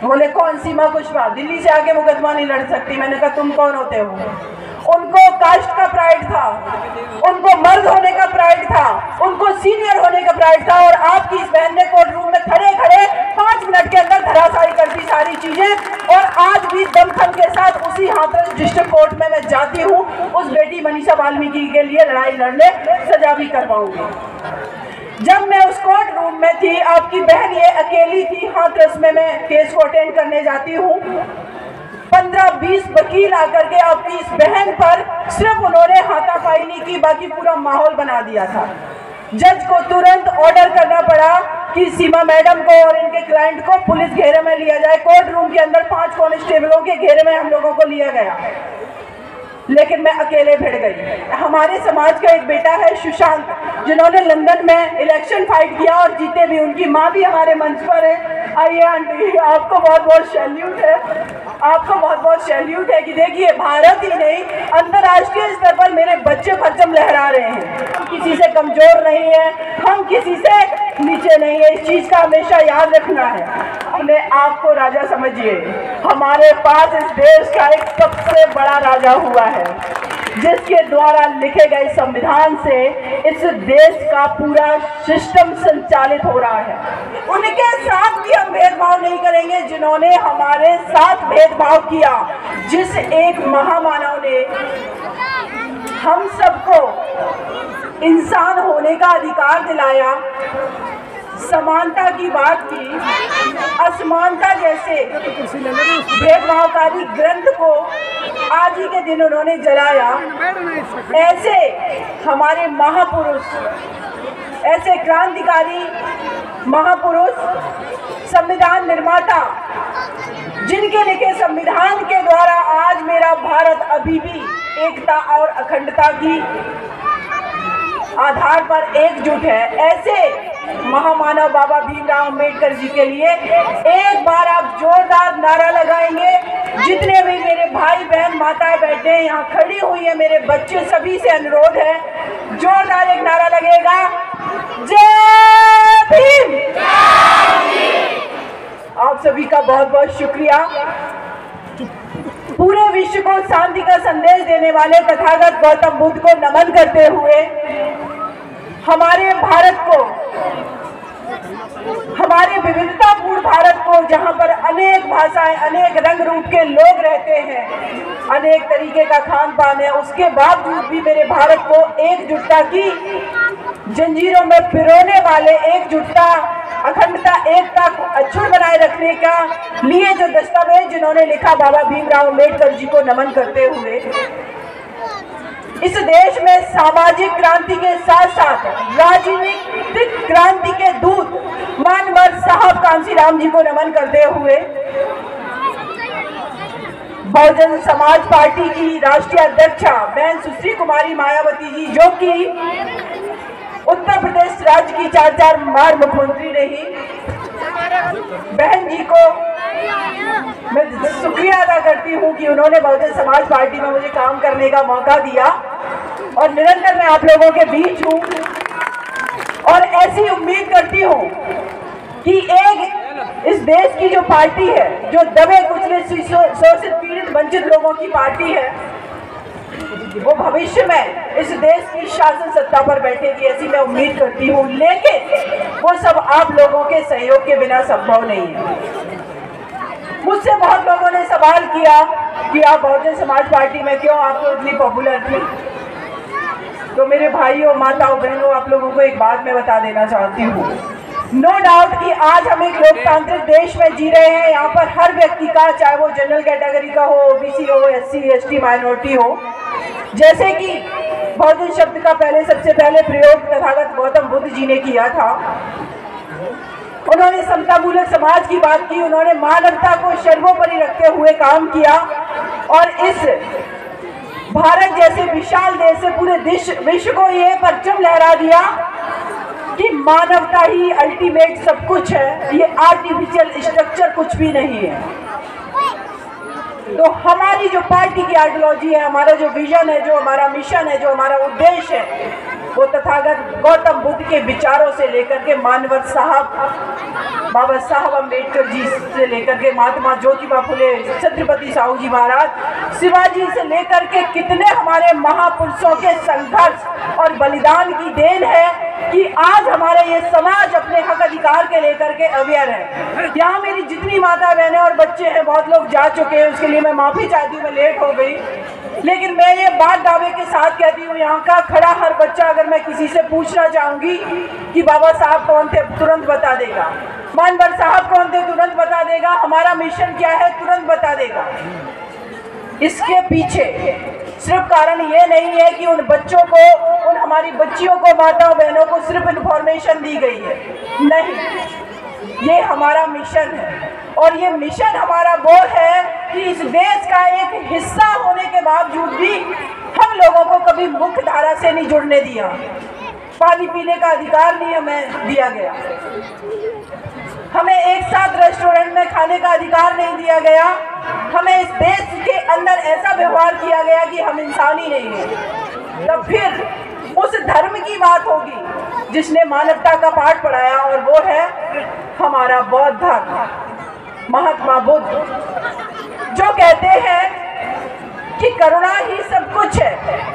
बोले कौन सीमा कुशवाहा, दिल्ली से आके मुकदमा नहीं लड़ सकती। मैंने कहा तुम कौन होते हो? उनको कास्ट का प्राइड था, उनको मर्द होने का प्राइड था, उनको सीनियर होने का प्राइड था। और आपकी इस बहन ने कोर्ट रूम में खड़े खड़े 5 मिनट के अंदर धराशायी कर दी सारी चीजें। और आज भी दमखम के साथ उसी हाथरस डिस्ट्रिक्ट कोर्ट में मैं जाती हूँ, उस बेटी मनीषा वाल्मीकि के लिए लड़ाई लड़ने, सजा भी करवाऊंगी। जब मैं उस कोर्ट रूम में थी, आपकी बहन ये अकेली थी हाथरस में, मैं केस को अटेंड करने जाती हूँ। 15-20 वकील आकर के आपकी इस बहन पर सिर्फ उन्होंने हाथापाई नहीं की, बाकी पूरा माहौल बना दिया था। जज को तुरंत ऑर्डर करना पड़ा कि सीमा मैडम को और इनके क्लाइंट को पुलिस घेरे में लिया जाए। कोर्ट रूम के अंदर 5 कांस्टेबलों के घेरे में हम लोगों को लिया गया, लेकिन मैं अकेले भिड़ गई। हमारे समाज का एक बेटा है सुशांत, जिन्होंने लंदन में इलेक्शन फाइट किया और जीते भी। उनकी माँ भी हमारे मंच पर है। आइए आंटी, आपको बहुत बहुत सैल्यूट है, आपको बहुत बहुत सैल्यूट है कि देखिए भारत ही नहीं अंतर्राष्ट्रीय स्तर पर मेरे बच्चे परचम लहरा रहे हैं। हम किसी से कमजोर नहीं है, हम किसी से नीचे नहीं है, इस चीज का हमेशा याद रखना है। अपने आप को राजा समझिए। हमारे पास इस देश का एक सबसे बड़ा राजा हुआ है, जिसके द्वारा लिखे गए संविधान से इस देश का पूरा सिस्टम संचालित हो रहा है। उनके साथ भी हम भेदभाव नहीं करेंगे जिन्होंने हमारे साथ भेदभाव किया। जिस एक महामानव ने हम सबको इंसान होने का अधिकार दिलाया, समानता की बात की, असमानता जैसे भेदभावकारी ग्रंथ को आज ही के दिन उन्होंने जलाया। ऐसे हमारे महापुरुष, ऐसे क्रांतिकारी महापुरुष, संविधान निर्माता, जिनके लिखे संविधान के द्वारा आज मेरा भारत अभी भी एकता और अखंडता की आधार पर एकजुट है। ऐसे महामानव बाबा भीमराव अम्बेडकर जी के लिए एक बार आप जोरदार नारा लगाएंगे। जितने भी मेरे भाई बहन माताएं बैठे हैं, यहाँ खड़ी हुई है, मेरे बच्चे, सभी से अनुरोध है, जोरदार एक नारा लगेगा, जय भीम। आप सभी का बहुत बहुत शुक्रिया। पूरे विश्व को शांति का संदेश देने वाले तथागत गौतम बुद्ध को नमन करते हुए हमारे भारत को, हमारे विविधतापूर्ण भारत को, जहां पर अनेक भाषाएं, अनेक रंग रूप के लोग रहते हैं, अनेक तरीके का खान पान है, उसके बावजूद भी मेरे भारत को एकजुटता की जंजीरों में पिरोने वाले, एकजुटता, अखंडता, एकता को अक्षुण्ण बनाए रखने का लिए जो दस्तावेज जिन्होंने लिखा, बाबा भीमराव अम्बेडकर जी को नमन करते हुए इस देश में सामाजिक क्रांति के साथ साथ राजनीतिक क्रांति के दूत मानवर साहब कांशीराम जी को नमन करते हुए बहुजन समाज पार्टी की राष्ट्रीय अध्यक्षा बहन सुश्री कुमारी मायावती जी, जो कि उत्तर प्रदेश राज्य की 4 बार मुख्यमंत्री रही, बहन जी को मैं शुक्रिया अदा करती हूँ कि उन्होंने बहुजन समाज पार्टी में मुझे काम करने का मौका दिया और निरंतर मैं आप लोगों के बीच हूँ। और ऐसी उम्मीद करती हूँ कि एक इस देश की जो पार्टी है, जो दबे कुचले शोषित पीड़ित वंचित लोगों की पार्टी है, वो भविष्य में इस देश की शासन सत्ता पर बैठेगी, ऐसी मैं उम्मीद करती हूँ। लेकिन वो सब आप लोगों के सहयोग के बिना संभव नहीं है। मुझसे बहुत लोगों ने सवाल किया कि आप बहुजन समाज पार्टी में क्यों, आप तो इतनी पॉपुलर थी। तो मेरे भाइयों, माताओं, बहनों, आप लोगों को एक बात मैं बता देना चाहती हूँ। नो डाउट कि आज हम एक लोकतांत्रिक देश में जी रहे हैं। यहाँ पर हर व्यक्ति का, चाहे वो जनरल कैटेगरी का हो, ओबीसी हो, SC ST माइनॉरिटी हो, जैसे कि बहुजन शब्द का सबसे पहले प्रयोग तथागत गौतम बुद्ध जी ने किया था। उन्होंने समतामूलक समाज की बात की, उन्होंने मानवता को सर्वोपरि रखते हुए काम किया और इस भारत जैसे विशाल देश से पूरे विश्व को ये परचम लहरा दिया कि मानवता ही अल्टीमेट सब कुछ है, ये आर्टिफिशियल स्ट्रक्चर कुछ भी नहीं है। तो हमारी जो पार्टी की आइडियोलॉजी है, हमारा जो विजन है, जो हमारा मिशन है, जो हमारा उद्देश्य है, वो तथागत गौतम बुद्ध के विचारों से लेकर के मानवर साहब, बाबा साहब अम्बेडकर जी से लेकर के महात्मा ज्योतिबा फुले, छत्रपति साहू जी महाराज, शिवाजी से लेकर के कितने हमारे महापुरुषों के संघर्ष और बलिदान की देन है कि आज हमारे ये समाज अपने हक अधिकार के लेकर के अवेयर है। यहाँ मेरी जितनी माता बहनें और बच्चे हैं, बहुत लोग जा चुके हैं, उसके लिए मैं माफ़ी चाहती हूँ, मैं लेट हो गई, लेकिन मैं ये बात दावे के साथ कहती हूँ, यहाँ का खड़ा हर बच्चा अगर मैं किसी से पूछना चाहूँगी कि बाबा साहब कौन थे, तुरंत बता देगा। मानवर साहब कौन थे, तुरंत बता देगा। हमारा मिशन क्या है, तुरंत बता देगा। इसके पीछे सिर्फ कारण ये नहीं है कि उन बच्चों को, उन हमारी बच्चियों को, माताओं बहनों को सिर्फ इन्फॉर्मेशन दी गई है, नहीं, ये हमारा मिशन है। और ये मिशन हमारा वो है कि इस देश का एक हिस्सा होने के बावजूद भी हम लोगों को कभी मुख्य धारा से नहीं जुड़ने दिया। पानी पीने का अधिकार नहीं हमें दिया गया, हमें एक साथ रेस्टोरेंट में खाने का अधिकार नहीं दिया गया, हमें इस देश के अंदर ऐसा व्यवहार किया गया कि हम इंसान ही नहीं हैं। तब फिर उस धर्म की बात होगी जिसने मानवता का पाठ पढ़ाया, और वो है हमारा बौद्ध धर्म, महात्मा बुद्ध, जो कहते हैं कि करुणा ही सब कुछ है।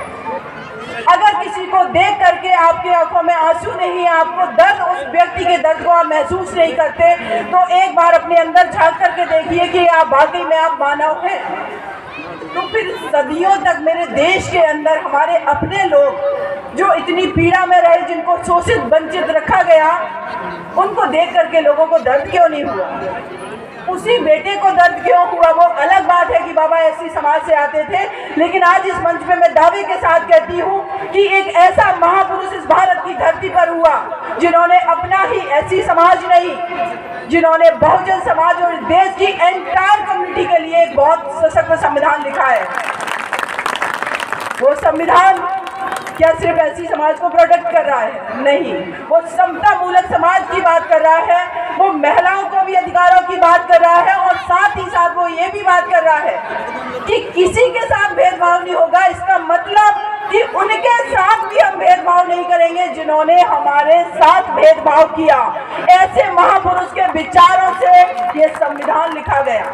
अगर किसी को देख करके आपकी आंखों में आंसू नहीं, आपको दर्द, उस व्यक्ति के दर्द को आप महसूस नहीं करते, तो एक बार अपने अंदर झांक करके देखिए कि आप वाकई में आप मानव हैं। तो फिर सदियों तक मेरे देश के अंदर हमारे अपने लोग जो इतनी पीड़ा में रहे, जिनको शोषित वंचित रखा गया, उनको देख करके लोगों को दर्द क्यों नहीं हुआ? उसी बेटे को दर्द क्यों हुआ? वो अलग बात है कि बाबा एससी समाज से आते थे, लेकिन आज इस मंच पे मैं दावे के साथ कहती हूँ कि एक ऐसा महापुरुष इस भारत की धरती पर हुआ जिन्होंने अपना ही एससी समाज नहीं, जिन्होंने बहुजन समाज और देश की एंटायर कम्युनिटी के लिए एक बहुत सशक्त संविधान लिखा है। वो संविधान क्या सिर्फ एससी समाज को प्रोटेक्ट कर रहा है? नहीं, वो समता मूलक समाज की बात कर रहा है, वो महिलाओं को भी अधिकारों की बात कर रहा है, और साथ ही साथ वो ये भी बात कर रहा है कि किसी के साथ भेदभाव नहीं होगा। इसका मतलब कि उनके साथ भी हम भेदभाव नहीं करेंगे जिन्होंने हमारे साथ भेदभाव किया। ऐसे महापुरुष के विचारों से ये संविधान लिखा गया।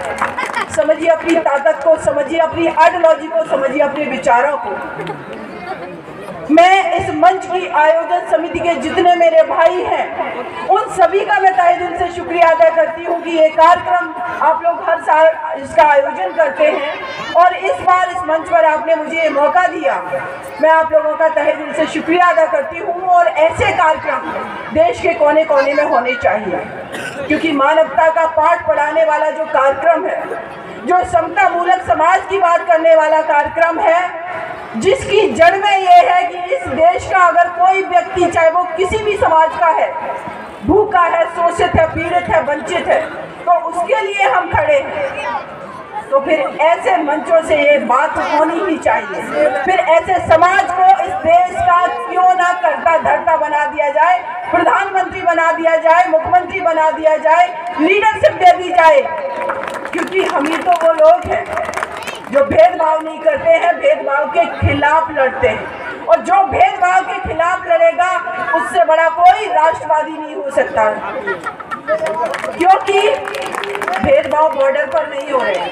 समझिए अपनी ताकत को, समझिए अपनी आइडियोलॉजी को, समझिए अपने विचारों को। मैं इस मंच की आयोजन समिति के जितने मेरे भाई हैं, उन सभी का मैं तहे दिल से शुक्रिया अदा करती हूँ कि ये कार्यक्रम आप लोग हर साल इसका आयोजन करते हैं, और इस बार इस मंच पर आपने मुझे ये मौका दिया। मैं आप लोगों का तहे दिल से शुक्रिया अदा करती हूँ, और ऐसे कार्यक्रम देश के कोने कोने में होने चाहिए, क्योंकि मानवता का पाठ पढ़ाने वाला जो कार्यक्रम है, जो समता मूलक समाज की बात करने वाला कार्यक्रम है, जिसकी जड़ में ये है कि इस देश का अगर कोई व्यक्ति, चाहे वो किसी भी समाज का है, भूखा है, शोषित है, पीड़ित है, वंचित है, तो उसके लिए हम खड़े हैं। तो फिर ऐसे मंचों से ये बात होनी ही चाहिए। फिर ऐसे समाज को इस देश का क्यों ना करता धरता बना दिया जाए, प्रधानमंत्री बना दिया जाए, मुख्यमंत्री बना दिया जाए, लीडरशिप दे दी जाए, क्योंकि हम ही तो वो लोग हैं जो भेदभाव नहीं करते हैं, भेदभाव के खिलाफ लड़ते हैं। और जो भेदभाव के खिलाफ लड़ेगा, उससे बड़ा कोई राष्ट्रवादी नहीं हो सकता, क्योंकि भेदभाव बॉर्डर पर नहीं हो रहे हैं,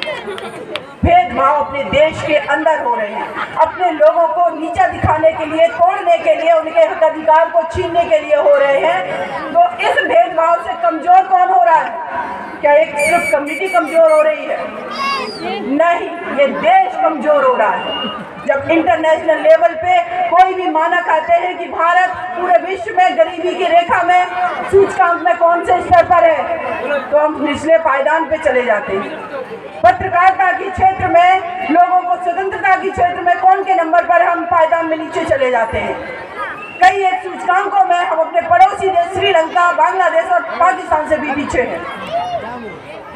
भेदभाव अपने देश के अंदर हो रहे हैं। अपने लोगों को नीचा दिखाने के लिए, तोड़ने के लिए, उनके हक अधिकार को छीनने के लिए हो रहे हैं। तो इस भेदभाव से कमजोर कौन हो रहा है? क्या एक सिर्फ कम्युनिटी कमजोर हो रही है? नहीं, ये देश कमजोर हो रहा है। जब इंटरनेशनल लेवल पे कोई भी मानक आते हैं कि भारत पूरे विश्व में गरीबी की रेखा में सूचकांक में कौन से स्तर पर है, तो हम निचले पायदान पे चले जाते हैं। पत्रकारिता के क्षेत्र में, लोगों को स्वतंत्रता के क्षेत्र में कौन के नंबर पर हम पायदान में नीचे चले जाते हैं। कई एक सूचकांकों में हम अपने पड़ोसी देश श्रीलंका, बांग्लादेश और पाकिस्तान से भी पीछे हैं।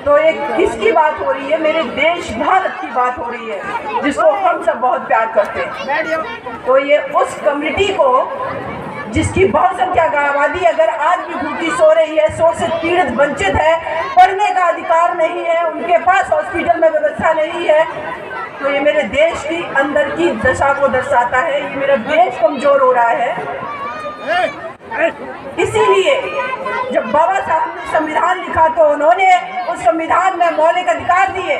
तो एक किसकी बात हो रही है? मेरे देश भारत की बात हो रही है, जिसको हम सब बहुत प्यार करते हैं। तो ये उस कम्युनिटी को जिसकी बहुसंख्यक आबादी अगर आज भी भूखी सो रही है, शोषित पीड़ित वंचित है, पढ़ने का अधिकार नहीं है, उनके पास हॉस्पिटल में व्यवस्था नहीं है, तो ये मेरे देश की अंदर की दशा को दर्शाता है। ये मेरा देश कमजोर हो रहा है। इसीलिए जब बाबा साहब ने संविधान लिखा तो उन्होंने उस संविधान में मौलिक अधिकार दिए।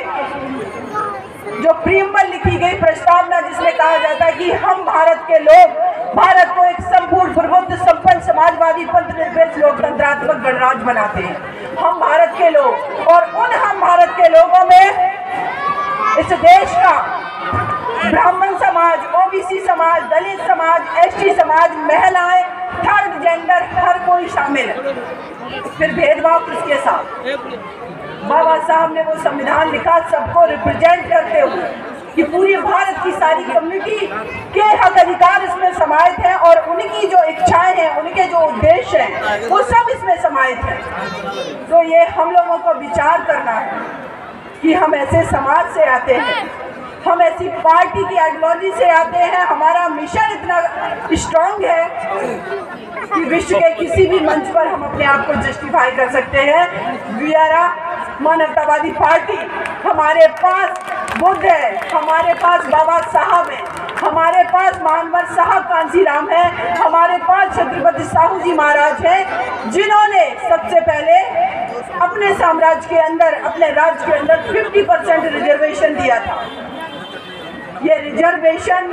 जो प्रीएम्बल लिखी गई प्रस्तावना, जिसमें कहा जाता है कि हम भारत के लोग भारत को एक संपूर्ण प्रबुद्ध संपन्न समाजवादी पंथनिरपेक्ष लोकतंत्रात्मक गणराज्य बनाते हैं। हम भारत के लोग, और उन हम भारत के लोगों में इस देश का ब्राह्मण समाज, ओबीसी समाज, दलित समाज, एसटी समाज, महिलाएं, थर्ड जेंडर, हर कोई शामिल है। फिर भेदभाव किसके साथ? बाबा साहब ने वो संविधान लिखा सबको रिप्रेजेंट करते हुए कि पूरी भारत की सारी कम्युनिटी के हक अधिकार इसमें समाहित हैं और उनकी जो इच्छाएं हैं, उनके जो उद्देश्य हैं, वो सब इसमें समाहित हैं। तो ये हम लोगों को विचार करना है कि हम ऐसे समाज से आते हैं, हम ऐसी पार्टी की आइडियोलॉजी से आते हैं, हमारा मिशन इतना स्ट्रांग है कि विश्व के किसी भी मंच पर हम अपने आप को जस्टिफाई कर सकते हैं। वी आर अ मानवतावादी पार्टी। हमारे पास बुद्ध है, हमारे पास बाबा साहब है, हमारे पास मानवर साहब कांसीराम है, हमारे पास छत्रपति साहू जी महाराज हैं, जिन्होंने सबसे पहले अपने साम्राज्य के अंदर, अपने राज्य के अंदर 50% रिजर्वेशन दिया था। ये रिजर्वेशन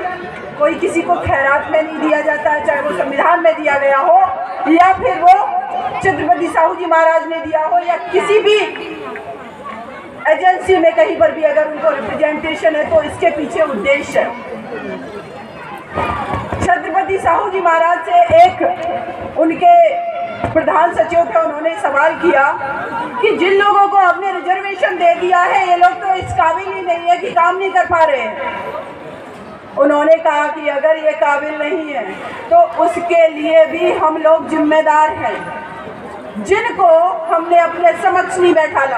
कोई किसी को खैरात में नहीं दिया जाता है, चाहे वो संविधान में दिया गया हो या फिर वो छत्रपति साहू जी महाराज ने दिया हो या किसी भी एजेंसी में कहीं पर भी अगर उनको रिप्रेजेंटेशन है तो इसके पीछे उद्देश्य है। छत्रपति साहू जी महाराज से एक उनके प्रधान सचिव थे, उन्होंने सवाल किया कि जिन लोगों को आपने रिजर्वेशन दे दिया है, ये लोग तो इस काबिल ही नहीं है कि काम नहीं कर पा रहे हैं। उन्होंने कहा कि अगर ये काबिल नहीं है तो उसके लिए भी हम लोग जिम्मेदार हैं। जिनको हमने अपने समक्ष नहीं बैठाला,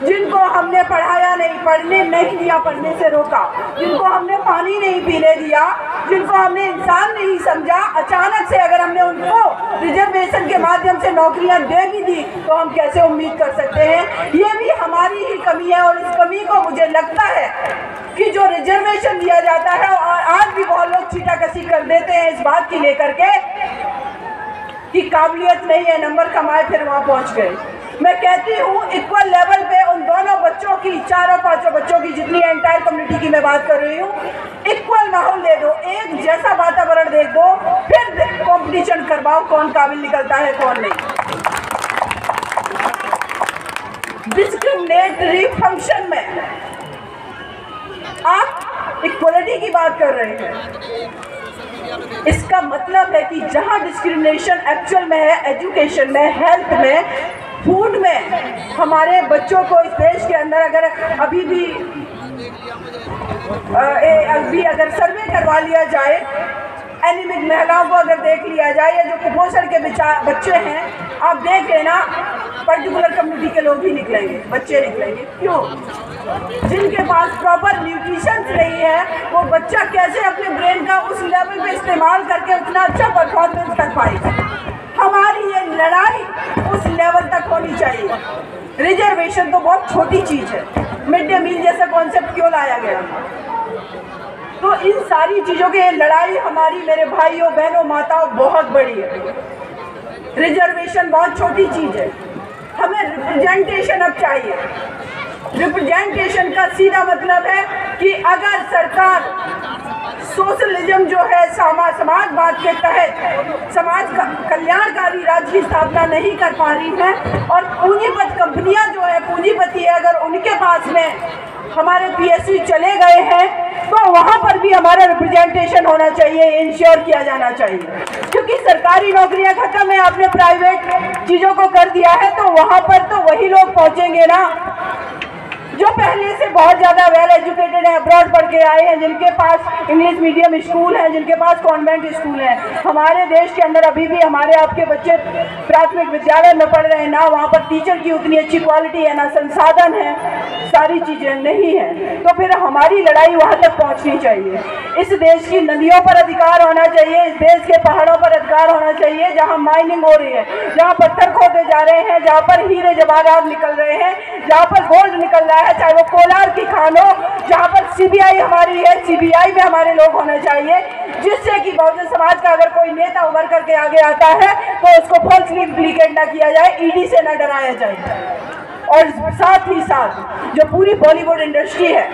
जिनको हमने पढ़ाया नहीं, पढ़ने नहीं दिया, पढ़ने से रोका, जिनको हमने पानी नहीं पीने दिया, जिनको हमने इंसान नहीं समझा, अचानक से अगर हमने उनको रिजर्वेशन के माध्यम से नौकरियां दे भी दी तो हम कैसे उम्मीद कर सकते हैं? ये भी हमारी ही कमी है। और इस कमी को मुझे लगता है कि जो रिजर्वेशन दिया जाता है, और आज भी बहुत लोग छीटाकशी कर देते हैं इस बात की लेकर के कि काबिलियत नहीं है, नंबर कमाए फिर वहाँ पहुँच गए। मैं कहती हूँ इक्वल लेवल पे उन दोनों बच्चों की, चारों पांचों बच्चों की, जितनी एंटायर कम्युनिटी की मैं बात कर रही हूँ, इक्वल माहौल दे दो, एक जैसा वातावरण दे दो, फिर कंपटीशन करवाओ कौन काबिल निकलता है कौन नहीं। डिस्क्रिमिनेटरी फंक्शन में आप इक्वलिटी की बात कर रहे हैं, इसका मतलब है कि जहां डिस्क्रिमिनेशन एक्चुअल में है, एजुकेशन में, हेल्थ में, फूड में, हमारे बच्चों को इस देश के अंदर अगर अभी अगर सर्वे करवा लिया जाए, एनीमिक महिलाओं को अगर देख लिया जाए, या जो कुपोषण के बच्चे हैं, आप देख लेना पर्टिकुलर कम्युनिटी के लोग ही निकलेंगे, बच्चे निकलेंगे। क्यों? जिनके पास प्रॉपर न्यूट्रिशन नहीं है, वो बच्चा कैसे अपने ब्रेन का उस लेवल पे इस्तेमाल करके उतना अच्छा परफॉर्मेंस कर पाएगा? हमारी ये लड़ाई उस लेवल तक होनी चाहिए। रिजर्वेशन तो बहुत छोटी चीज़ है, मिड डे मील जैसा कॉन्सेप्ट क्यों लाया गया? तो इन सारी चीज़ों की लड़ाई हमारी, मेरे भाइयों बहनों माताओं, बहुत बड़ी है। रिजर्वेशन बहुत छोटी चीज़ है, हमें रिप्रेजेंटेशन अब चाहिए। रिप्रेजेंटेशन का सीधा मतलब है कि अगर सरकार सोशलिज्म जो है, समाजवाद के तहत समाज का कल्याणकारी राज्य की स्थापना नहीं कर पा रही है, और पूंजीपति कंपनियां जो है, पूंजीपति है, अगर उनके पास में हमारे पीएसयू चले गए हैं तो वहाँ पर भी हमारा रिप्रेजेंटेशन होना चाहिए, इंश्योर किया जाना चाहिए। क्योंकि सरकारी नौकरियां खत्म है, आपने प्राइवेट चीज़ों को कर दिया है, तो वहाँ पर तो वही लोग पहुँचेंगे ना। जो पहले से बहुत ज़्यादा वेल एजुकेटेड हैं, अब्रॉड पढ़ के आए हैं, जिनके पास इंग्लिश मीडियम स्कूल हैं, जिनके पास कॉन्वेंट स्कूल हैं। हमारे देश के अंदर अभी भी हमारे आपके बच्चे प्राथमिक विद्यालय में पढ़ रहे हैं, ना वहाँ पर टीचर की उतनी अच्छी क्वालिटी है, ना संसाधन है, सारी चीज़ें नहीं हैं। तो फिर हमारी लड़ाई वहाँ तक पहुँचनी चाहिए। इस देश की नदियों पर अधिकार होना चाहिए, इस देश के पहाड़ों पर अधिकार होना चाहिए, जहाँ माइनिंग हो रही है, जहाँ पत्थर खोदे जा रहे हैं, जहाँ पर हीरे जवाहरात निकल रहे हैं, जहाँ पर गोल्ड निकल रहा है, चाहे वो कोलार की खान हो, जहाँ पर सीबीआई हमारी है, सीबीआई में हमारे लोग होने चाहिए, जिससे कि बहुजन समाज का अगर कोई नेता उभर करके आगे आता है तो उसको फॉल्सली इम्प्लीकेट ना किया जाए, ईडी से ना डराया जाए। और साथ ही साथ जो पूरी बॉलीवुड इंडस्ट्री है,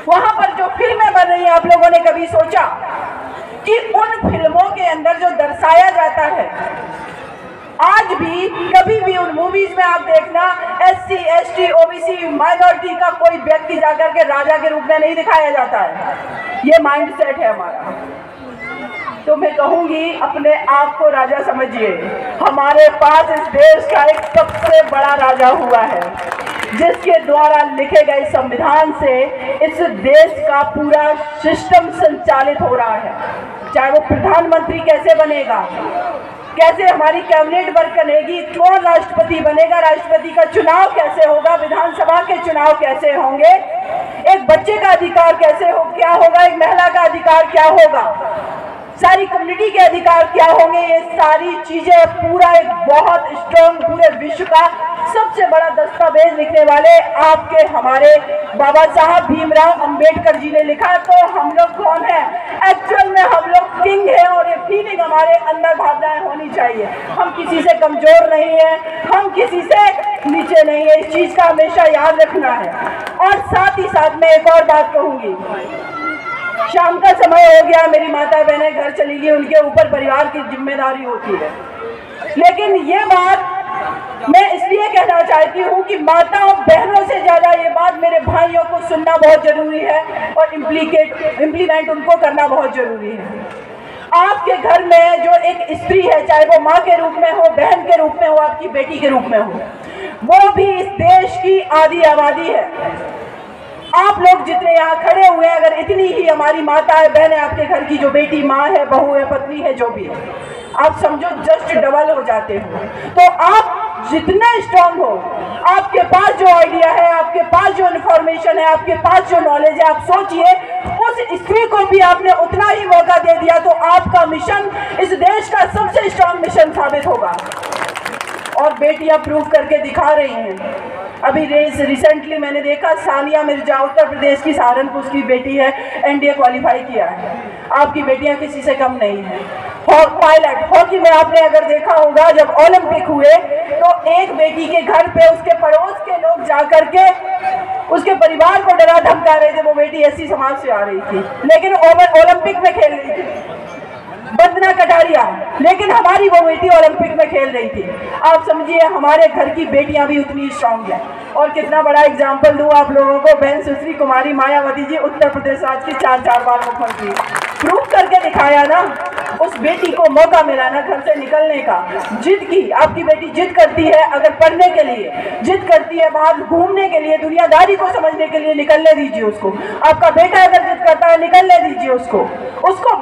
वहाँ पर जो फिल्में बन रही हैं, आप लोगों ने कभी सोचा कि उन फिल्मों के अंदर जो दर्शाया जाता है, आज भी कभी भी उन मूवीज में आप देखना SC ST OBC माइनॉरिटी का कोई व्यक्ति जाकर के राजा के रूप में नहीं दिखाया जाता है। ये माइंडसेट है हमारा। तो मैं कहूंगी, अपने आप को राजा समझिए। हमारे पास इस देश का एक सबसे बड़ा राजा हुआ है, जिसके द्वारा लिखे गए संविधान से इस देश का पूरा सिस्टम संचालित हो रहा है। चाहे वो प्रधानमंत्री कैसे बनेगा, कैसे हमारी कैबिनेट वर्क बनेगी, कौन राष्ट्रपति बनेगा, राष्ट्रपति का चुनाव कैसे होगा, विधानसभा के चुनाव कैसे होंगे, एक बच्चे का अधिकार कैसे हो, क्या होगा, एक महिला का अधिकार क्या होगा, सारी कम्युनिटी के अधिकार क्या होंगे, ये सारी चीजें पूरा एक बहुत स्ट्रॉन्ग पूरे विश्व का सबसे बड़ा दस्तावेज लिखने वाले आपके हमारे बाबा साहब भीमराव अंबेडकर जी ने लिखा। तो हम लोग कौन है? एक्चुअल में हम लोग किंग हैं, और ये फीलिंग हमारे अंदर भावनाएं होनी चाहिए। हम किसी से कमजोर नहीं है, हम किसी से नीचे नहीं है, इस चीज का हमेशा याद रखना है। और साथ ही साथ मैं एक और बात कहूंगी, शाम का समय हो गया, मेरी माता बहनें घर चली गई, उनके ऊपर परिवार की जिम्मेदारी होती है। लेकिन ये बात मैं इसलिए कहना चाहती हूँ कि माताओं बहनों से ज्यादा ये बात मेरे भाइयों को सुनना बहुत जरूरी है और इम्प्लीमेंट उनको करना बहुत जरूरी है। आपके घर में जो एक स्त्री है, चाहे वो माँ के रूप में हो, बहन के रूप में हो, आपकी बेटी के रूप में हो, वो भी इस देश की आधी आबादी है। आप लोग जितने यहाँ खड़े हुए हैं, अगर इतनी ही हमारी माता है, बहन है, आपके घर की जो बेटी, माँ है, बहू है, पत्नी है, जो भी है, आप समझो जस्ट डबल हो जाते हो। तो आप जितने स्ट्रांग हो, आपके पास जो आइडिया है, आपके पास जो इन्फॉर्मेशन है, आपके पास जो नॉलेज है, आप सोचिए उस स्त्री को भी आपने उतना ही मौका दे दिया तो आपका मिशन इस देश का सबसे स्ट्रांग मिशन साबित होगा। और बेटियां प्रूव करके दिखा रही हैं। अभी रिसेंटली मैंने देखा, सानिया मिर्जा, उत्तर प्रदेश की सहारनपुर की बेटी है, एनडीए क्वालिफाई किया है। आपकी बेटियां किसी से कम नहीं है। पायलट हॉकी में आपने अगर देखा होगा, जब ओलंपिक हुए तो एक बेटी के घर पे उसके पड़ोस के लोग जाकर के उसके परिवार को डरा धमका रहे थे। वो बेटी ऐसी समाज से आ रही थी, लेकिन ओलंपिक में खेल रही थी, वंदना कटारिया, लेकिन हमारी वो बेटी ओलंपिक में खेल रही थी। आप समझिए हमारे घर की बेटियां भी उतनी स्ट्रांग हैं। और कितना बड़ा एग्जाम्पल दूं आप लोगों को, बहन सुश्री कुमारी मायावती जी, उत्तर प्रदेश राज्य की 4 बार मुख्यमंत्री, प्रूव करके दिखाया ना। उस बेटी को मौका मिला ना घर से निकलने का, जिद की। आपकी बेटी जिद करती है अगर पढ़ने के लिए, जिद करती है बाहर घूमने के लिए, दुनियादारी को समझने के लिए, निकलने दीजिए उसको। आपका बेटा अगर जिद करता है, निकलने दीजिए उसको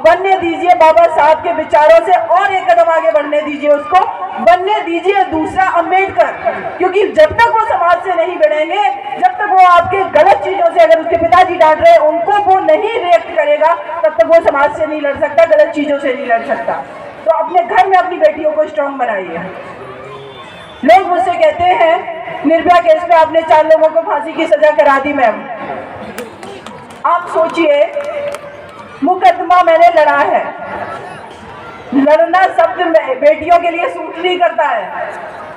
बनने दीजिए बाबा साहब के विचारों से, और एक कदम आगे बढ़ने दीजिए उसको, बनने दीजिए दूसरा अम्बेडकर। क्योंकि जब तक वो समाज से नहीं बढ़ेंगे, जब तक वो आपके गलत चीजों से, अगर उसके पिताजी डांट रहे हैं उनको वो नहीं रिएक्ट करेगा, तब तक वो समाज से नहीं लड़ सकता, गलत चीजों से नहीं लड़ सकता। तो अपने घर में अपनी बेटियों को स्ट्रांग बनाइए। लोग मुझसे कहते हैं निर्भया केस में आपने 4 लोगों को फांसी की सजा करा दी मैम। आप सोचिए, मुकदमा मैंने लड़ा है। लड़ना शब्द में बेटियों के लिए सूट नहीं करता है।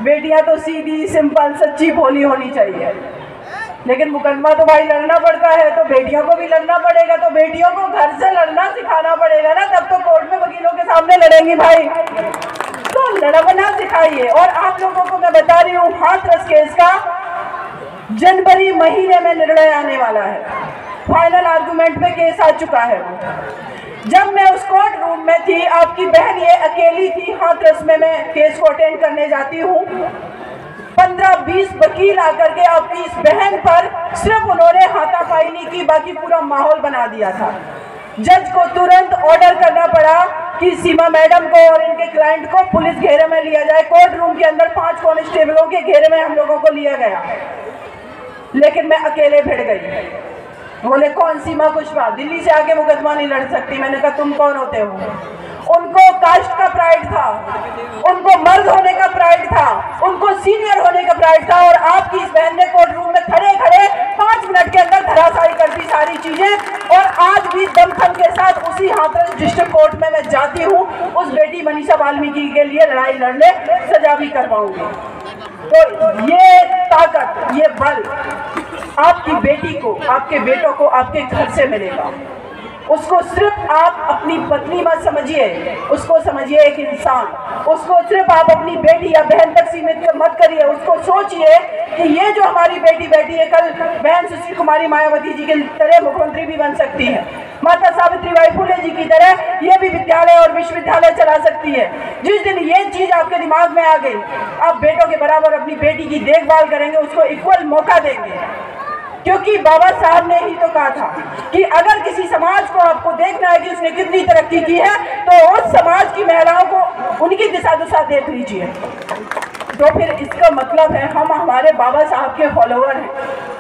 बेटियां तो सीधी, सिंपल, सच्ची, भोली होनी चाहिए, लेकिन मुकदमा तो भाई लड़ना पड़ता है। तो बेटियों को भी लड़ना पड़ेगा, तो बेटियों को घर से लड़ना सिखाना पड़ेगा ना, तब तो कोर्ट में वकीलों के सामने लड़ेंगी भाई। तो लड़ना सिखाइए। और आप लोगों को मैं बता रही हूँ, हाथरस केस का जनवरी महीने में निर्णय आने वाला है। फाइनल आर्गुमेंट पे केस आ चुका है। जब मैं उस कोर्ट रूम में थी, आपकी बहन ये अकेली थी हाथरस में, मैं केस को अटेंड करने जाती हूँ। 15 20 वकील आकर के आपकी इस बहन पर सिर्फ उन्होंने हाथापाई नहीं की, बाकी पूरा माहौल बना दिया था। जज को तुरंत ऑर्डर करना पड़ा कि सीमा मैडम को और इनके क्लाइंट को पुलिस घेरे में लिया जाए। कोर्ट रूम के अंदर 5 कांस्टेबलों के घेरे में हम लोगों को लिया गया, लेकिन मैं अकेले भिड़ गई। बोले कौन सीमा कुशवाहा, दिल्ली से आके मुकदमा नहीं लड़ सकती। मैंने कहा तुम कौन होते हो? उनको कास्ट का प्राइड था, उनको मर्द होने का प्राइड था, उनको सीनियर होने का प्राइड था, और आपकी इस बहन ने कोर्ट रूम में खड़े खड़े 5 मिनट के अंदर धराशायी कर दी सारी चीजें। और आज भी दमखम के साथ उसी हाथरस डिस्ट्रिक्ट कोर्ट में मैं जाती हूँ, उस बेटी मनीषा वाल्मीकि के लिए लड़ाई लड़ने, सजा भी करवाऊंगी। तो ये ताकत, ये बल आपकी बेटी को, आपके बेटों को आपके घर से मिलेगा। उसको सिर्फ आप अपनी पत्नी मत समझिए, उसको समझिए एक इंसान। उसको सिर्फ आप अपनी बेटी या बहन तक सीमित मत करिए। उसको सोचिए कि ये जो हमारी बेटी बैठी है, कल बहन सुशील कुमारी मायावती जी की तरह मुख्यमंत्री भी बन सकती है। माता सावित्रीबाई फुले जी की तरह ये भी विद्यालय और विश्वविद्यालय चला सकती है। जिस दिन ये चीज आपके दिमाग में आ गई, आप बेटों के बराबर अपनी बेटी की देखभाल करेंगे, उसको इक्वल मौका देंगे। क्योंकि बाबा साहब ने ही तो कहा था कि अगर किसी समाज को आपको देखना है कि उसने कितनी तरक्की की है, तो उस समाज की महिलाओं को उनकी दिशा दुशा देख लीजिए। तो फिर इसका मतलब है हम हमारे बाबा साहब के फॉलोअर हैं।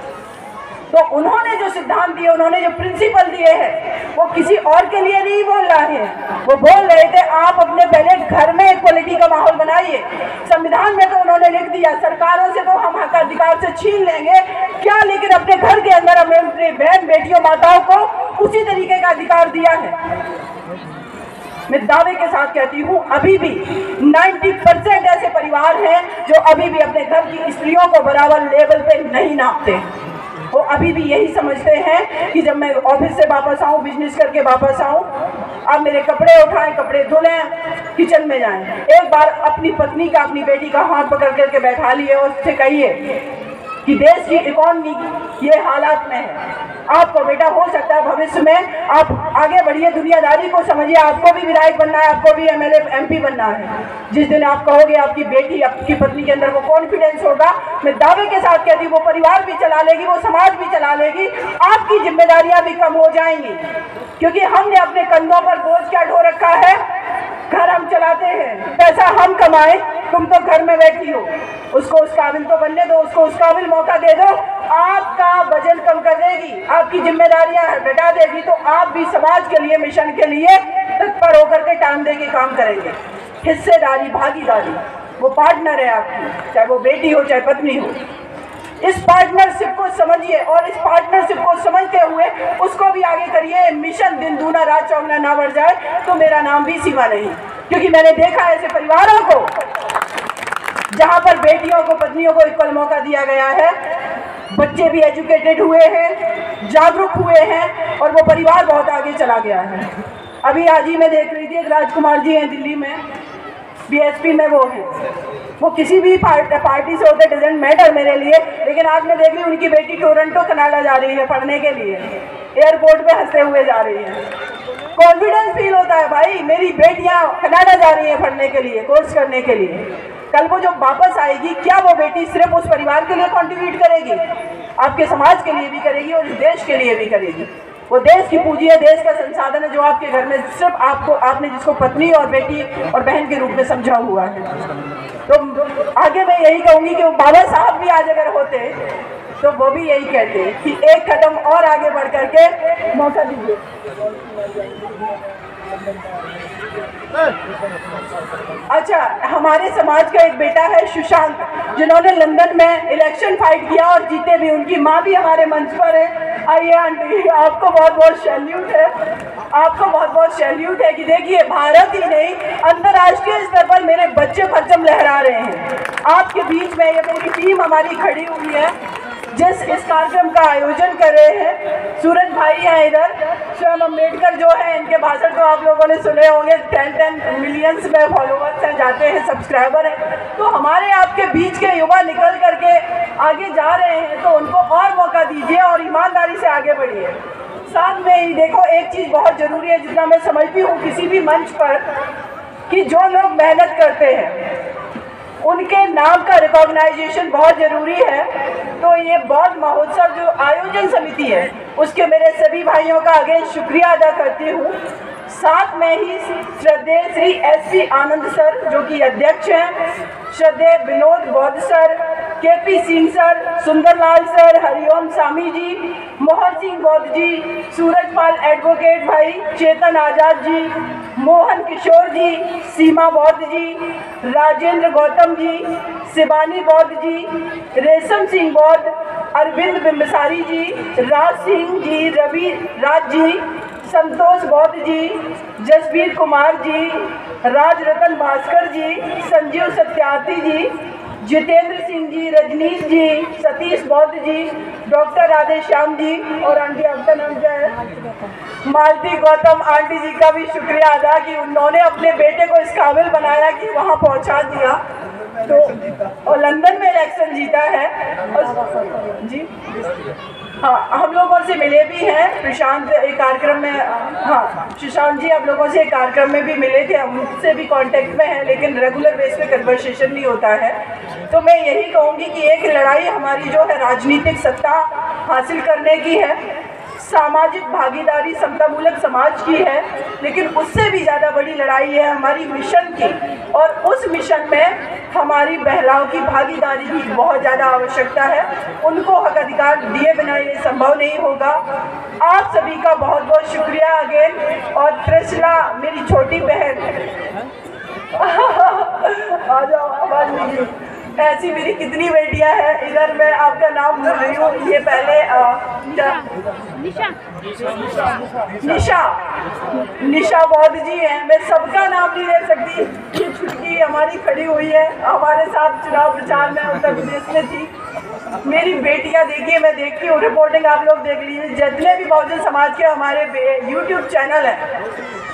तो उन्होंने जो सिद्धांत दिए, उन्होंने जो प्रिंसिपल दिए हैं, वो किसी और के लिए नहीं बोल रहे हैं। वो बोल रहे थे आप अपने पहले घर में इक्वलिटी का माहौल बनाइए। संविधान में तो उन्होंने लिख दिया सरकारों से तो हम हक अधिकार से छीन लेंगे क्या, लेकिन अपने घर के अंदर हमें अपनी बहन बेटियों माताओं को उसी तरीके का अधिकार दिया है। मैं दावे के साथ कहती हूँ अभी भी 90% ऐसे परिवार हैं जो अभी भी अपने घर की स्त्रियों को बराबर लेवल पे नहीं नापते। वो अभी भी यही समझते हैं कि जब मैं ऑफिस से वापस आऊँ, बिजनेस करके वापस आऊँ, आप मेरे कपड़े उठाएं, कपड़े धुलें, किचन में जाएं। एक बार अपनी पत्नी का, अपनी बेटी का हाथ पकड़ करके बैठा लिए और उससे कहिए कि देश की इकोनॉमी ये हालात में है। आपको बेटा हो सकता है भविष्य में आप आगे बढ़िए, दुनियादारी को समझिए। आपको भी विधायक बनना है, आपको भी एमएलए एमपी बनना है। जिस दिन आप कहोगे आपकी बेटी, आपकी पत्नी के अंदर वो कॉन्फिडेंस होगा, मैं दावे के साथ कहती हूँ वो परिवार भी चला लेगी, वो समाज भी चला लेगी, आपकी जिम्मेदारियां भी कम हो जाएंगी। क्योंकि हमने अपने कंधों पर बोझ क्या ढो रखा है, घर हम चलाते हैं, पैसा हम कमाएं, तुम तो घर में बैठी हो। उसको उस काबिल तो बनने दो, उसको उस काबिल मौका दे दो। आपका वजन कम कर देगी, आपकी जिम्मेदारियां घटा देगी, तो आप भी समाज के लिए, मिशन के लिए तत्पर होकर के टाइम दे के काम करेंगे। हिस्सेदारी, भागीदारी, वो पार्टनर है आपकी, चाहे वो बेटी हो चाहे पत्नी हो। इस पार्टनरशिप को समझिए और इस पार्टनरशिप को समझते हुए उसको भी आगे करिए। मिशन दिन दूना रात चौगुना ना बढ़ जाए तो मेरा नाम भी सीमा नहीं। क्योंकि मैंने देखा ऐसे परिवारों को जहां पर बेटियों को, पत्नियों को इक्वल मौका दिया गया है, बच्चे भी एजुकेटेड हुए हैं, जागरूक हुए हैं और वो परिवार बहुत आगे चला गया है। अभी आज ही मैं देख रही थी, एक राजकुमार जी हैं दिल्ली में, बीएसपी में वो है, वो किसी भी पार्टी से होते, डजेंट मैटर मेरे लिए, लेकिन आज मैं देख रही हूँ उनकी बेटी टोरंटो कनाडा जा रही है पढ़ने के लिए, एयरपोर्ट पे हंसते हुए जा रही है। कॉन्फिडेंस फील होता है भाई, मेरी बेटियाँ कनाडा जा रही हैं पढ़ने के लिए, कोर्स करने के लिए। कल वो जब वापस आएगी, क्या वो बेटी सिर्फ उस परिवार के लिए कॉन्ट्रीब्यूट करेगी? आपके समाज के लिए भी करेगी और देश के लिए भी करेगी। वो देश की पूंजी है, देश का संसाधन है, जो आपके घर में सिर्फ आपको, आपने जिसको पत्नी और बेटी और बहन के रूप में समझा हुआ है। तो आगे मैं यही कहूँगी कि वो बाबा साहब भी आज अगर होते तो वो भी यही कहते कि एक कदम और आगे बढ़ करके मौका दीजिए। अच्छा, हमारे समाज का एक बेटा है सुशांत, जिन्होंने लंदन में इलेक्शन फाइट किया और जीते भी। उनकी माँ भी हमारे मंच पर है। आइए आंटी, आपको बहुत बहुत सैल्यूट है, आपको बहुत बहुत सैल्यूट है कि देखिए भारत ही नहीं, अंतर्राष्ट्रीय स्तर पर मेरे बच्चे परचम लहरा रहे हैं। आपके बीच में ये पूरी टीम हमारी खड़ी हुई है जिस इस कार्यक्रम का आयोजन कर रहे हैं। सूरज भाई हैं इधर, स्वयं अम्बेडकर जो है, इनके भाषण तो आप लोगों ने सुने होंगे, 10 मिलियंस में फॉलोवर्स हैं, जाते हैं, सब्सक्राइबर हैं। तो हमारे आपके बीच के युवा निकल करके आगे जा रहे हैं, तो उनको और मौका दीजिए और ईमानदारी से आगे बढ़िए। साथ में ही देखो, एक चीज़ बहुत ज़रूरी है, जितना मैं समझती हूँ किसी भी मंच पर, कि जो लोग मेहनत करते हैं, उनके नाम का रिकॉग्नाइजेशन बहुत ज़रूरी है। तो ये बौद्ध महोत्सव जो आयोजन समिति है उसके मेरे सभी भाइयों का अगेन शुक्रिया अदा करती हूँ। साथ में ही श्रद्धेय श्री एस.सी. आनंद सर जो कि अध्यक्ष हैं, श्रद्धेय Vinod Bauddh sir, K P. Singh sir, Sundarlal sir, Hariom Swami ji, Mohan Singh Bauddh ji, Surajpal advocate भाई, चेतन आजाद जी, मोहन किशोर जी, सीमा बौद्ध जी, राजेंद्र गौतम जी, शिवानी बौद्ध जी, रेशम सिंह बौद्ध, अरविंद बिम्बसारी जी, राज सिंह जी, रवि राज जी, संतोष बौद्ध जी, जसवीर कुमार जी, राज रतन भास्कर जी, संजीव सत्यार्थी जी, जितेंद्र सिंह जी, रजनीश जी, सतीश बौद्ध जी, डॉक्टर राधेश्याम जी और आंटी आपका नाम क्या है? मालती गौतम आंटी जी का भी शुक्रिया अदा कि उन्होंने अपने बेटे को इस काबिल बनाया कि वहाँ पहुँचा दिया। तो और लंदन में इलेक्शन जीता है और जी हाँ, हम लोगों से मिले भी हैं। प्रशांत एक कार्यक्रम में, हाँ सुशांत जी आप लोगों से एक कार्यक्रम में भी मिले थे, हम मुझसे भी कांटेक्ट में हैं, लेकिन रेगुलर बेस पे कन्वर्सेशन नहीं होता है। तो मैं यही कहूँगी कि एक लड़ाई हमारी जो है राजनीतिक सत्ता हासिल करने की है, सामाजिक भागीदारी समतामूलक समाज की है, लेकिन उससे भी ज़्यादा बड़ी लड़ाई है हमारी मिशन की, और उस मिशन में हमारी महिलाओं की भागीदारी की बहुत ज़्यादा आवश्यकता है। उनको हक अधिकार दिए बिना ये संभव नहीं होगा। आप सभी का बहुत बहुत शुक्रिया अगेन। और त्रिशला मेरी छोटी बहन आ जाओ आवाज़ लीजिए। ऐसी मेरी कितनी बेटियां हैं, इधर मैं आपका नाम भूल रही हूँ। ये पहले निशा बौद्ध जी हैं, मैं सबका नाम नहीं ले सकती। ये छुटकी हमारी खड़ी हुई है, हमारे साथ चुनाव प्रचार में उत्तर प्रदेश में थी। मेरी बेटियां देखिए, मैं देखती हूँ, रिपोर्टिंग आप लोग देख लीजिए। जितने भी बहुजन समाज के हमारे यूट्यूब चैनल हैं,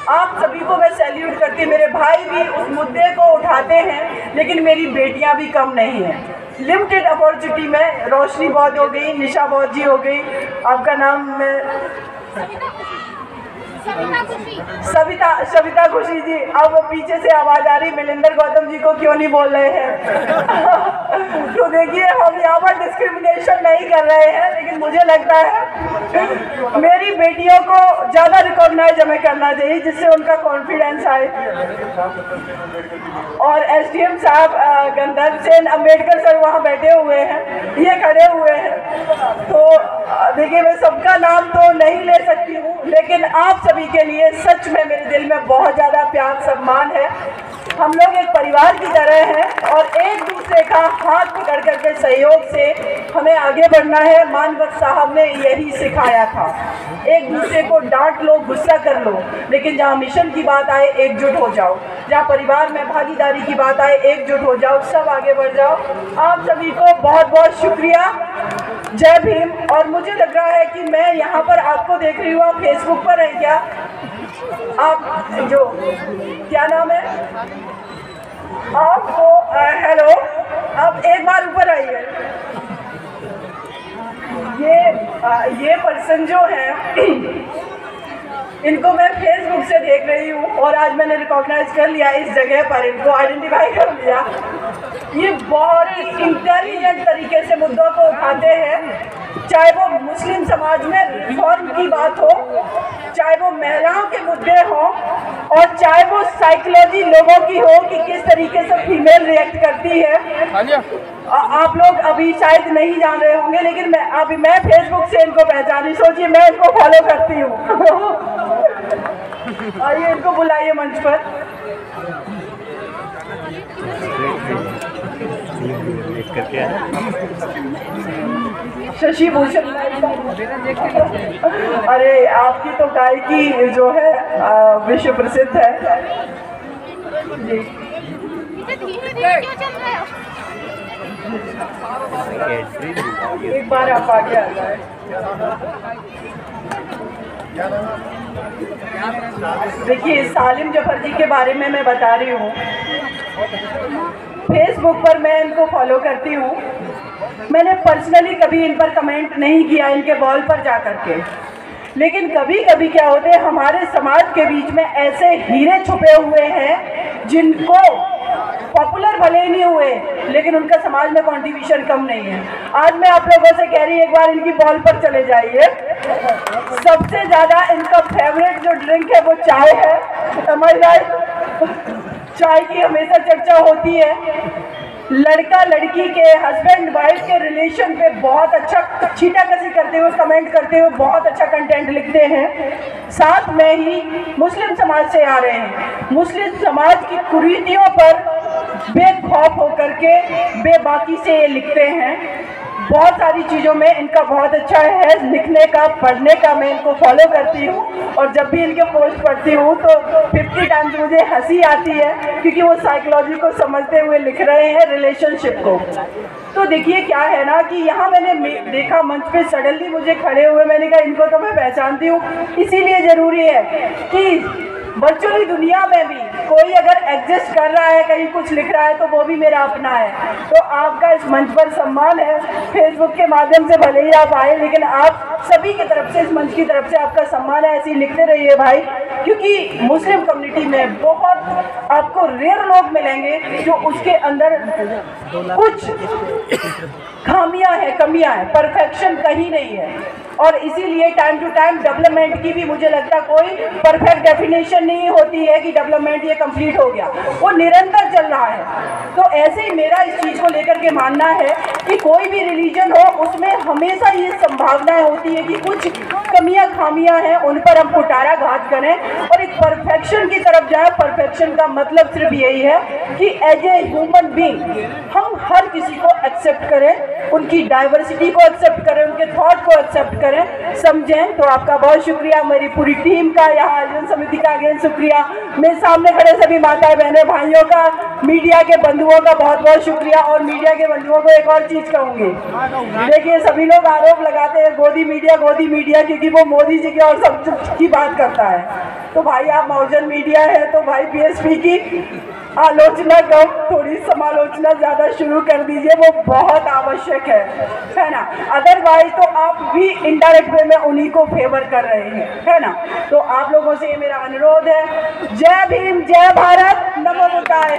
आप सभी को मैं सैल्यूट करती। मेरे भाई भी उस मुद्दे को उठाते हैं, लेकिन मेरी बेटियां भी कम नहीं हैं। लिमिटेड अपॉर्चुनिटी में रोशनी बौद्ध हो गई, निशा बौद्ध जी हो गई, आपका नाम सविता खुशी जी। अब पीछे से आवाज आ रही, मिलिंदर गौतम जी को क्यों नहीं बोल रहे हैं? तो देखिए, हम यहाँ पर डिस्क्रिमिनेशन नहीं कर रहे हैं, लेकिन मुझे लगता है मेरी बेटियों को ज़्यादा रिकॉग्नाइज हमें करना चाहिए, जिससे उनका कॉन्फिडेंस आए। और एसडीएम साहब गंधर्व सेन अम्बेडकर सर वहाँ बैठे हुए हैं, ये खड़े हुए हैं। तो देखिए, मैं सबका नाम तो नहीं ले सकती हूँ, लेकिन आप सभी के लिए सच में मेरे दिल में बहुत ज़्यादा प्यार सम्मान है। हम लोग एक परिवार की तरह हैं और एक दूसरे का हाथ पकड़ करके सहयोग से हमें आगे बढ़ना है। मानवत साहब ने यही सिखाया था, एक दूसरे को डांट लो, गुस्सा कर लो, लेकिन जहाँ मिशन की बात आए एकजुट हो जाओ, जहाँ परिवार में भागीदारी की बात आए एकजुट हो जाओ, सब आगे बढ़ जाओ। आप सभी को बहुत बहुत शुक्रिया, जय भीम। और मुझे लग रहा है कि मैं यहाँ पर आपको देख रही हूँ, आप फेसबुक पर हैं क्या? आप जो क्या नाम है आपको? हेलो, आप एक बार ऊपर आइए। ये पर्सन जो है इनको मैं फेसबुक से देख रही हूँ और आज मैंने रिकॉग्नाइज कर लिया, इस जगह पर इनको आइडेंटिफाई कर लिया। ये बहुत ही इंटेलिजेंट तरीके से मुद्दों को उठाते हैं, चाहे वो मुस्लिम समाज में रिफॉर्म की बात हो, चाहे वो महिलाओं के मुद्दे हों, और चाहे वो साइकोलॉजी लोगों की हो कि किस तरीके से फीमेल रिएक्ट करती है। आप लोग अभी शायद नहीं जान रहे होंगे, लेकिन मैं फेसबुक से इनको पहचानी। सोचिए, मैं इनको फॉलो करती हूँ। आइए, इनको बुलाइए मंच पर। शशि भूषण। अरे, आपकी तो गायकी जो है विश्व प्रसिद्ध है जी। एक बार आप आगे आ जाए। देखिए, सालिम जफर जी के बारे में मैं बता रही हूँ। फेसबुक पर मैं इनको फॉलो करती हूँ। मैंने पर्सनली कभी इन पर कमेंट नहीं किया, इनके वॉल पर जा कर के, लेकिन कभी कभी क्या होते हैं, हमारे समाज के बीच में ऐसे हीरे छुपे हुए हैं जिनको पॉपुलर भले ही नहीं हुए, लेकिन उनका समाज में कंट्रीब्यूशन कम नहीं है। आज मैं आप लोगों से कह रही एक बार इनकी बॉल पर चले जाइए। सबसे ज्यादा इनका फेवरेट जो ड्रिंक है वो चाय है। समझ रहे, चाय की हमेशा चर्चा होती है। लड़का लड़की के, हस्बैंड वाइफ के रिलेशन पे बहुत अच्छा छीटाकशी करते हुए, कमेंट करते हुए बहुत अच्छा कंटेंट लिखते हैं। साथ में ही मुस्लिम समाज से आ रहे हैं, मुस्लिम समाज की कुरीतियों पर बेखौफ होकर के बेबाकी से ये लिखते हैं। बहुत सारी चीज़ों में इनका बहुत अच्छा है लिखने का, पढ़ने का। मैं इनको फॉलो करती हूँ और जब भी इनके पोस्ट पढ़ती हूँ तो 50 टाइम्स मुझे हंसी आती है, क्योंकि वो साइकोलॉजी को समझते हुए लिख रहे हैं, रिलेशनशिप को। तो देखिए क्या है ना कि यहाँ मैंने देखा मंच पे सडनली मुझे खड़े हुए, मैंने कहा इनको तो मैं पहचानती हूँ। इसीलिए ज़रूरी है कि वर्चुअली दुनिया में भी कोई अगर एग्जिस्ट कर रहा है, कहीं कुछ लिख रहा है, तो वो भी मेरा अपना है। तो आपका इस मंच पर सम्मान है। फेसबुक के माध्यम से भले ही आप आए, लेकिन आप सभी की तरफ से, इस मंच की तरफ से आपका सम्मान है। ऐसे ही लिखते रहिए भाई, क्योंकि मुस्लिम कम्युनिटी में बहुत आपको रेयर लोग मिलेंगे जो उसके अंदर कुछ खामियां हैं, कमियां हैं, परफेक्शन कहीं नहीं है। और इसीलिए टाइम टू टाइम डेवलपमेंट की भी मुझे लगता है कोई परफेक्ट डेफिनेशन नहीं होती है कि डेवलपमेंट ये कंप्लीट हो गया, वो निरंतर चल रहा है। तो ऐसे ही मेरा इस चीज़ को लेकर के मानना है कि कोई भी रिलीजन हो, उसमें हमेशा ये संभावनाएं होती है कि कुछ कमियां खामियां हैं, उन पर हम कुटाराघात करें और एक परफेक्शन की तरफ जाएं। परफेक्शन का मतलब सिर्फ यही है कि एज ए ह्यूमन बीइंग हम हर किसी को एक्सेप्ट करें, उनकी डाइवर्सिटी को एक्सेप्ट करें, उनके थॉट को एक्सेप्ट करें, समझें। तो आपका बहुत शुक्रिया, मेरी पूरी टीम का, यहाँ आयोजन समिति का अगेन शुक्रिया, मेरे सामने खड़े सभी माताएं बहनें भाइयों का, मीडिया के बंधुओं का बहुत बहुत शुक्रिया। और मीडिया के बंधुओं को एक और चीज़ कहूँगी, देखिए सभी लोग आरोप लगाते हैं गोदी मीडिया, क्योंकि वो मोदी जी की और सब की बात करता है। तो भाई आप बहुजन मीडिया है, तो भाई बीएसपी की आलोचना कम, थोड़ी समालोचना ज़्यादा शुरू कर दीजिए, वो बहुत आवश्यक है ना। अदरवाइज तो आप भी इनडायरेक्ट वे में उन्हीं को फेवर कर रहे हैं, है ना। तो आप लोगों से ये मेरा अनुरोध है, जय भीम, जय भारत, नमो बुद्धाय।